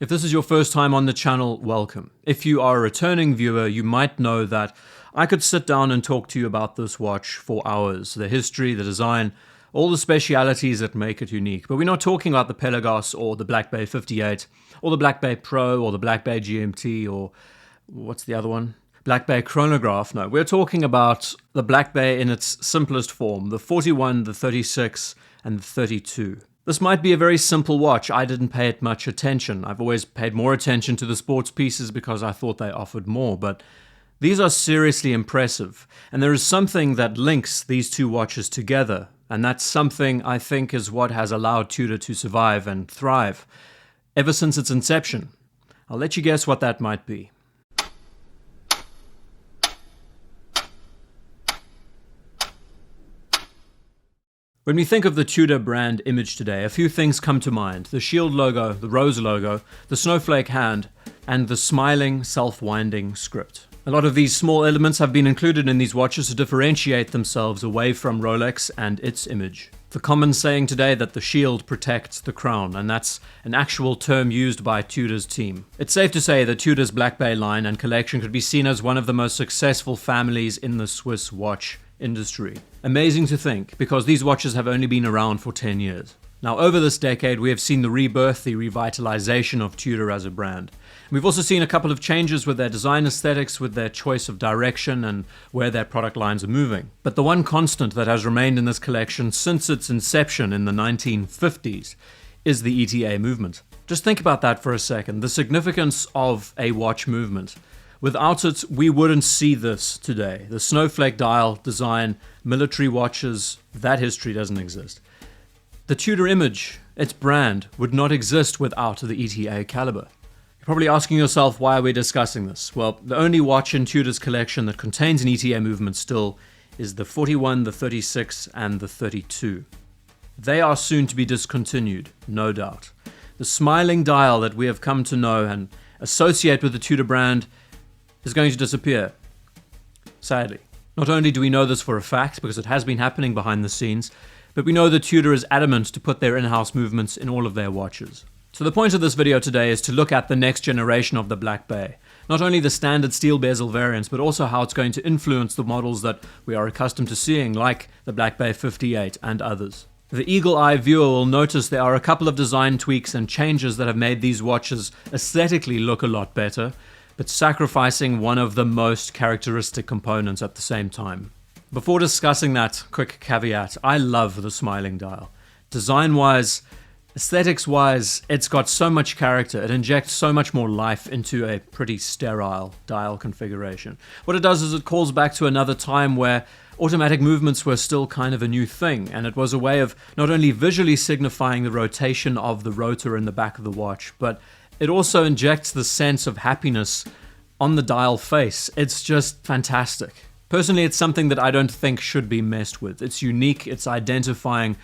If this is your first time on the channel, welcome. If you are a returning viewer, you might know that I could sit down and talk to you about this watch for hours. The history, the design, all the specialities that make it unique. But we're not talking about the Pelagos or the Black Bay 58 or the Black Bay Pro or the Black Bay GMT or what's the other one? Black Bay Chronograph. No, we're talking about the Black Bay in its simplest form, the 41, the 36, and the 32. This might be a very simple watch. I didn't pay it much attention. I've always paid more attention to the sports pieces because I thought they offered more, but these are seriously impressive. And there is something that links these two watches together, and that something I think is what has allowed Tudor to survive and thrive ever since its inception. I'll let you guess what that might be. When we think of the Tudor brand image today, a few things come to mind. The shield logo, the rose logo, the snowflake hand, and the smiling, self-winding script. A lot of these small elements have been included in these watches to differentiate themselves away from Rolex and its image. The common saying today that the shield protects the crown, and that's an actual term used by Tudor's team. It's safe to say that Tudor's Black Bay line and collection could be seen as one of the most successful families in the Swiss watch industry. Amazing to think, because these watches have only been around for 10 years. Now, over this decade, we have seen the rebirth, the revitalization of Tudor as a brand. We've also seen a couple of changes with their design aesthetics, with their choice of direction and where their product lines are moving. But the one constant that has remained in this collection since its inception in the 1950s is the ETA movement. Just think about that for a second, the significance of a watch movement. Without it, we wouldn't see this today. The snowflake dial design, military watches, that history doesn't exist. The Tudor image, its brand, would not exist without the ETA caliber. You're probably asking yourself, why are we discussing this? Well, the only watch in Tudor's collection that contains an ETA movement still is the 41, the 36, and the 32. They are soon to be discontinued, no doubt. The smiling dial that we have come to know and associate with the Tudor brand is going to disappear, sadly. Not only do we know this for a fact, because it has been happening behind the scenes, but we know that Tudor is adamant to put their in-house movements in all of their watches. So the point of this video today is to look at the next generation of the Black Bay. Not only the standard steel bezel variants, but also how it's going to influence the models that we are accustomed to seeing, like the Black Bay 58 and others. The eagle-eye viewer will notice there are a couple of design tweaks and changes that have made these watches aesthetically look a lot better, but sacrificing one of the most characteristic components at the same time. Before discussing that, quick caveat, I love the smiling dial. Design-wise, aesthetics-wise, it's got so much character, it injects so much more life into a pretty sterile dial configuration. What it does is it calls back to another time where automatic movements were still kind of a new thing, and it was a way of not only visually signifying the rotation of the rotor in the back of the watch, but it also injects the sense of happiness on the dial face. It's just fantastic. Personally, it's something that I don't think should be messed with. It's unique, it's identifying,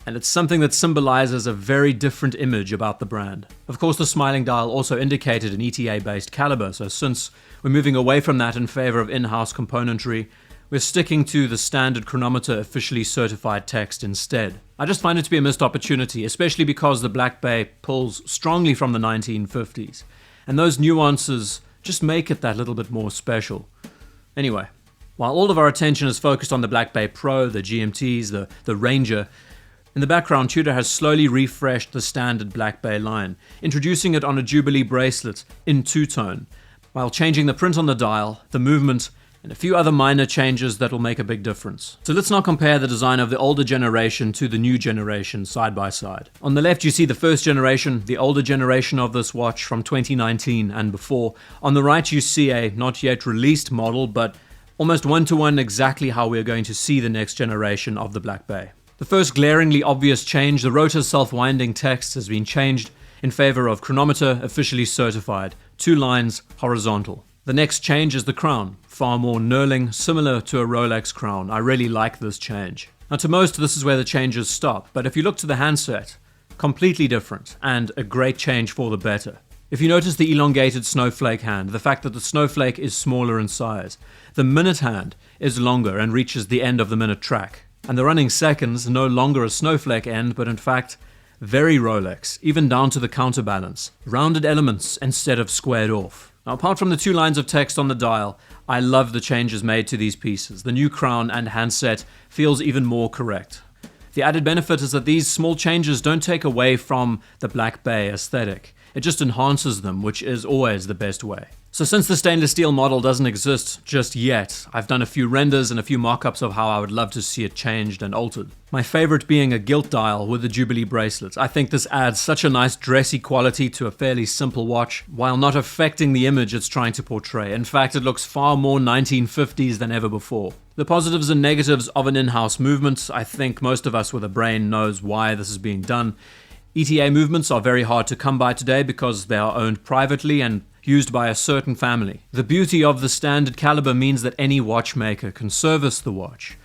and it's something that symbolizes a very different image about the brand. Of course, the smiling dial also indicated an ETA-based caliber, so since we're moving away from that in favor of in-house componentry, we're sticking to the standard chronometer officially certified text instead. I just find it to be a missed opportunity, especially because the Black Bay pulls strongly from the 1950s. And those nuances just make it that little bit more special. Anyway, while all of our attention is focused on the Black Bay Pro, the GMTs, the Ranger, in the background Tudor has slowly refreshed the standard Black Bay line, introducing it on a Jubilee bracelet in two-tone, while changing the print on the dial, the movement, and a few other minor changes that will make a big difference. So let's now compare the design of the older generation to the new generation side by side. On the left you see the first generation, the older generation of this watch from 2019 and before. On the right you see a not yet released model, but almost one-to-one exactly how we're going to see the next generation of the Black Bay. The first glaringly obvious change, the rotor self-winding text has been changed in favor of chronometer officially certified, 2 lines horizontal. The next change is the crown, far more knurling, similar to a Rolex crown. I really like this change. Now to most, this is where the changes stop, but if you look to the handset, completely different, and a great change for the better. If you notice the elongated snowflake hand, the fact that the snowflake is smaller in size, the minute hand is longer and reaches the end of the minute track, and the running seconds no longer a snowflake end, but in fact Very Rolex, even down to the counterbalance. Rounded elements instead of squared off. Now, apart from the 2 lines of text on the dial, I love the changes made to these pieces. The new crown and handset feels even more correct. The added benefit is that these small changes don't take away from the Black Bay aesthetic. It just enhances them, which is always the best way. So since the stainless steel model doesn't exist just yet, I've done a few renders and a few mock-ups of how I would love to see it changed and altered. My favorite being a gilt dial with the Jubilee bracelet. I think this adds such a nice dressy quality to a fairly simple watch, while not affecting the image it's trying to portray. In fact, it looks far more 1950s than ever before. The positives and negatives of an in-house movement. I think most of us with a brain knows why this is being done. ETA movements are very hard to come by today because they are owned privately and used by a certain family. The beauty of the standard caliber means that any watchmaker can service the watch.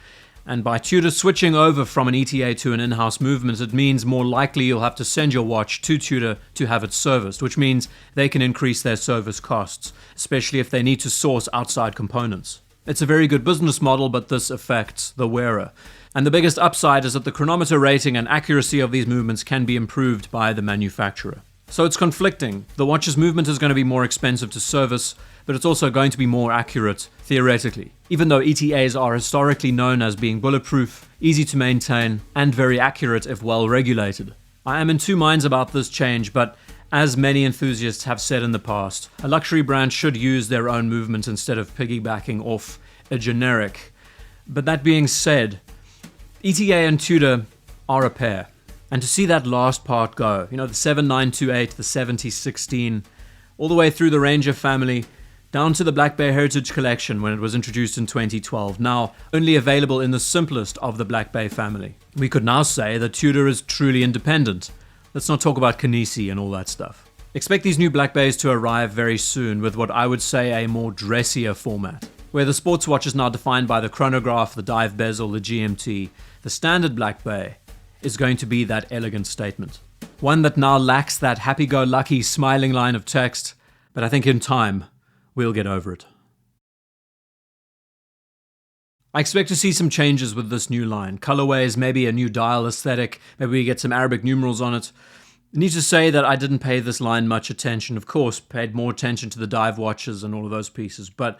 And by Tudor switching over from an ETA to an in-house movement, it means more likely you'll have to send your watch to Tudor to have it serviced, which means they can increase their service costs, especially if they need to source outside components. It's a very good business model, but this affects the wearer. And the biggest upside is that the chronometer rating and accuracy of these movements can be improved by the manufacturer. So it's conflicting. The watch's movement is going to be more expensive to service, but it's also going to be more accurate, theoretically. Even though ETAs are historically known as being bulletproof, easy to maintain, and very accurate if well regulated. I am in 2 minds about this change, but as many enthusiasts have said in the past, a luxury brand should use their own movement instead of piggybacking off a generic. But that being said, ETA and Tudor are a pair. And to see that last part go, the 7928, the 7016, all the way through the Ranger family, down to the Black Bay Heritage Collection when it was introduced in 2012, now only available in the simplest of the Black Bay family. We could now say that Tudor is truly independent. Let's not talk about Knurling and all that stuff. Expect these new Black Bays to arrive very soon with what I would say a more dressier format, where the sports watch is now defined by the chronograph, the dive bezel, the GMT. The standard Black Bay is going to be that elegant statement. One that now lacks that happy-go-lucky smiling line of text, but I think in time, we'll get over it. I expect to see some changes with this new line. Colorways, maybe a new dial aesthetic, maybe we get some Arabic numerals on it. I need to say that I didn't pay this line much attention. Of course, paid more attention to the dive watches and all of those pieces, but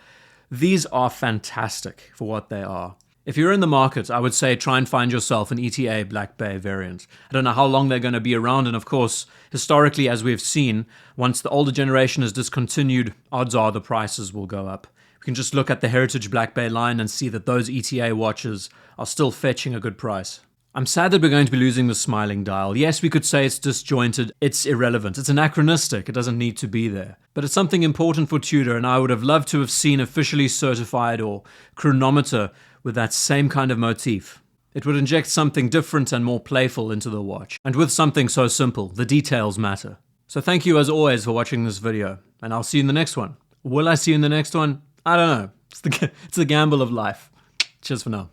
these are fantastic for what they are. If you're in the market, I would say try and find yourself an ETA Black Bay variant. I don't know how long they're going to be around, and of course, historically, as we've seen, once the older generation is discontinued, odds are the prices will go up. We can just look at the Heritage Black Bay line and see that those ETA watches are still fetching a good price. I'm sad that we're going to be losing the smiling dial. Yes, we could say it's disjointed, it's irrelevant, it's anachronistic, it doesn't need to be there. But it's something important for Tudor, and I would have loved to have seen officially certified or chronometer with that same kind of motif. It would inject something different and more playful into the watch. And with something so simple, the details matter. So thank you as always for watching this video, and I'll see you in the next one. Will I see you in the next one? I don't know. It's the gamble of life. Cheers for now.